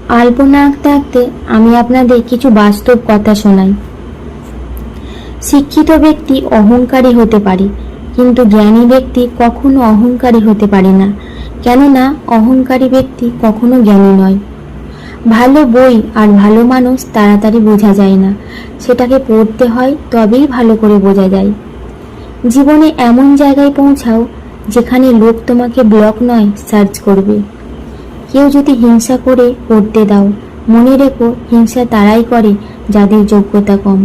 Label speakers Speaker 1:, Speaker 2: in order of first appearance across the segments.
Speaker 1: আলপনা আঁকতে আঁকতে আমি আপনাদের কিছু বাস্তব কথা শোনাই। শিক্ষিত ব্যক্তি অহংকারী হতে পারে, কিন্তু জ্ঞানী ব্যক্তি কখনো অহংকারী হতে পারে না, কেননা অহংকারী ব্যক্তি কখনো জ্ঞানী নয়। ভালো বই আর ভালো মানুষ তাড়াতাড়ি বোঝা যায় না, সেটাকে পড়তে হয়, তবেই ভালো করে বোঝা যায়। জীবনে এমন জায়গায় পৌঁছাও যেখানে লোক তোমাকে ব্লক নয়, সার্চ করবে। কেউ যদি হিংসা করে করতে দাও, মনে রেখো হিংসা তারাই করে যাদের যোগ্যতা কম।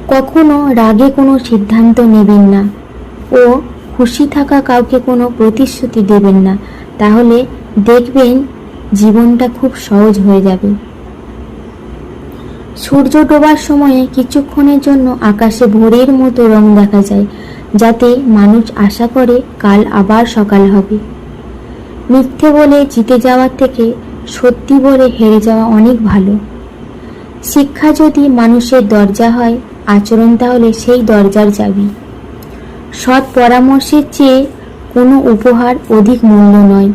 Speaker 1: কখনো রাগে কোনো সিদ্ধান্ত নেবেন না ও খুশি থাকা কাউকে কোনো প্রতিশ্রুতি দেবেন না, তাহলে দেখবেন জীবনটা খুব সহজ হয়ে যাবে। সূর্য ডোবার সময়ে কিছুক্ষণের জন্য আকাশে ভোরের মতো রং দেখা যায়, যাতে মানুষ আশা করে কাল আবার সকাল হবে। মিথ্যে বলে জিতে যাওয়ার থেকে সত্যি বলে হেরে যাওয়া অনেক ভালো। শিক্ষা যদি মানুষের দরজা হয়, আচরণ তাহলে সেই দরজার চাবি। সৎ পরামর্শের চেয়ে কোনো উপহার অধিক মূল্য নয়।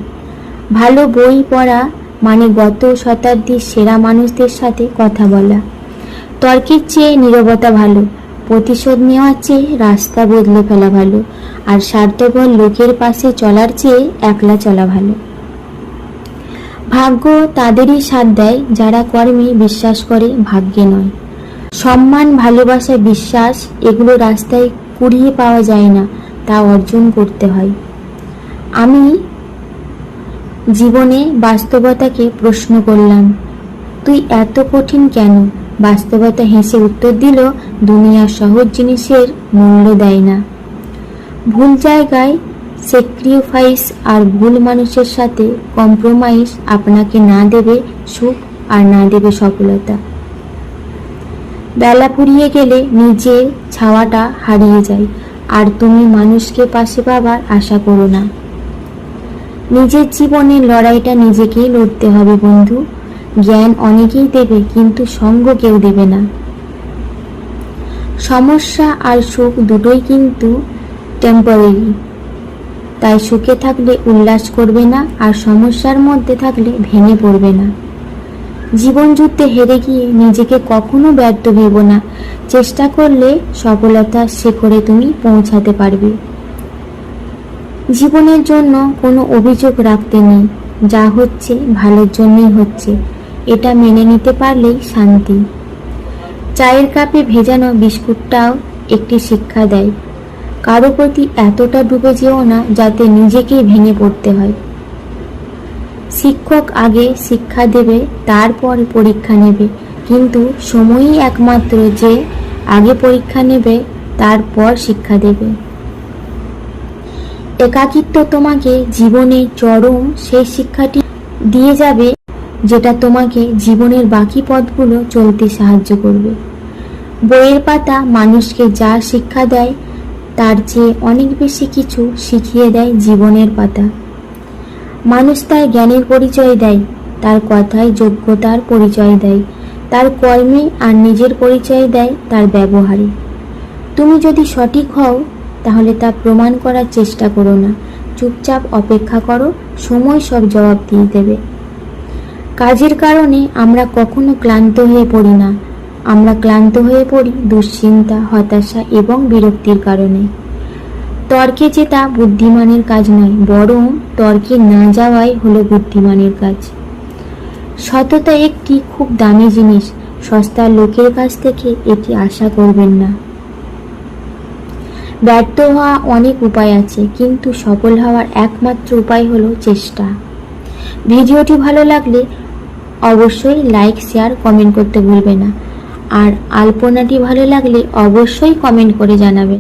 Speaker 1: ভালো বই পড়া মানে গত শতাব্দীর সেরা মানুষদের সাথে কথা বলা। তর্কের চেয়ে নীরবতা ভালো। প্রতিশোধ নেওয়ার চেয়ে রাস্তা বদলে ফেলা ভালো। আর স্বার্থপর লোকের পাশে চলার চেয়ে একলা চলা ভালো। ভাগ্য তাদেরই সাথ দেয় যারা কর্মে বিশ্বাস করে, ভাগ্যে নয়। সম্মান, ভালোবাসা, বিশ্বাস এগুলো রাস্তায় কুড়িয়ে পাওয়া যায় না, তা অর্জন করতে হয়। আমি জীবনে বাস্তবতাকে প্রশ্ন করলাম, তুই এত কঠিন কেন? বাস্তবতা হেসে উত্তর দিল, দুনিয়ার সহজ জিনিসের মূল্য দেয় না। ভুল জায়গায় স্যাক্রিফাইস আর ভুল মানুষের সাথে কম্প্রোমাইজ আপনাকে না দেবে সুখ আর না দেবে সফলতা। বেলা ফুরিয়ে গেলে নিজের ছাওয়াটা হারিয়ে যায়, আর তুমি মানুষকে পাশে পাবার আশা করো না। নিজের জীবনের লড়াইটা নিজেকেই লড়তে হবে বন্ধু। জ্ঞান অনেকেই দেবে, কিন্তু সঙ্গ কেউ দেবে না। সমস্যা আর সুখ দুটোই কিন্তু টেম্পোরারি, তাই সুখে থাকলে উল্লাস করবে না, আর সমস্যার মধ্যে থাকলে ভেঙে পড়বে না। জীবন যুদ্ধে হেরে গিয়ে নিজেকে কখনো ব্যর্থ ভেবো না। চেষ্টা করলে সফলতার শিখরে তুমি পৌঁছাতে পারবে। জীবনের জন্য কোনো অভিযোগ রাখতে নেই, যা হচ্ছে ভালোর জন্যই হচ্ছে, এটা মেনে নিতে পারলেই শান্তি। চায়ের কাপে ভেজানো বিস্কুটটাও একটি শিক্ষা দেয়। কারো প্রতি এতটা ডুবে যেও না যাতে নিজেকেই ভেঙে পড়তে হয়। শিক্ষক আগে শিক্ষা দেবে, তারপর পরীক্ষা নেবে, কিন্তু সময়ই একমাত্র যে আগে পরীক্ষা নেবে তারপর শিক্ষা দেবে। একাকিত্ব তোমাকে জীবনে চরম সেই শিক্ষাটি দিয়ে যাবে, যেটা তোমাকে জীবনের বাকি পথগুলো চলতে সাহায্য করবে। বইয়ের পাতা মানুষকে যা শিক্ষা দেয় তার চেয়ে অনেক বেশি কিছু শিখিয়ে দেয় জীবনের পাতা। মানুষ তার জ্ঞানের পরিচয় দেয়, তার কথায় যোগ্যতার পরিচয় দেয়, তার কর্মে, আর নিজের পরিচয় দেয় তার ব্যবহারে। তুমি যদি সঠিক হও তাহলে তা প্রমাণ করার চেষ্টা করো না, চুপচাপ অপেক্ষা করো, সময় সব জবাব দিয়ে দেবে। কাজের কারণে আমরা কখনো ক্লান্ত হয়ে পড়ি না, আমরা ক্লান্ত হয়ে পড়ি দুশ্চিন্তা, হতাশা এবং বিরক্তির কারণে। তর্কে জেতা বুদ্ধিমানের কাজ নয়, বরং তর্কে না যাওয়াই হলো বুদ্ধিমানের কাজ। সততা একটি খুব দামি জিনিস, সস্তা লোকের কাছ থেকে এটি আশা করবেন না। ব্যর্থ হওয়া অনেক উপায় আছে, কিন্তু সফল হওয়ার একমাত্র উপায় হলো চেষ্টা। ভিডিওটি ভালো লাগলে অবশ্যই লাইক, শেয়ার, কমেন্ট করতে ভুলবে না। আর আলপনাটি ভালো লাগলে অবশ্যই কমেন্ট করে জানাবে।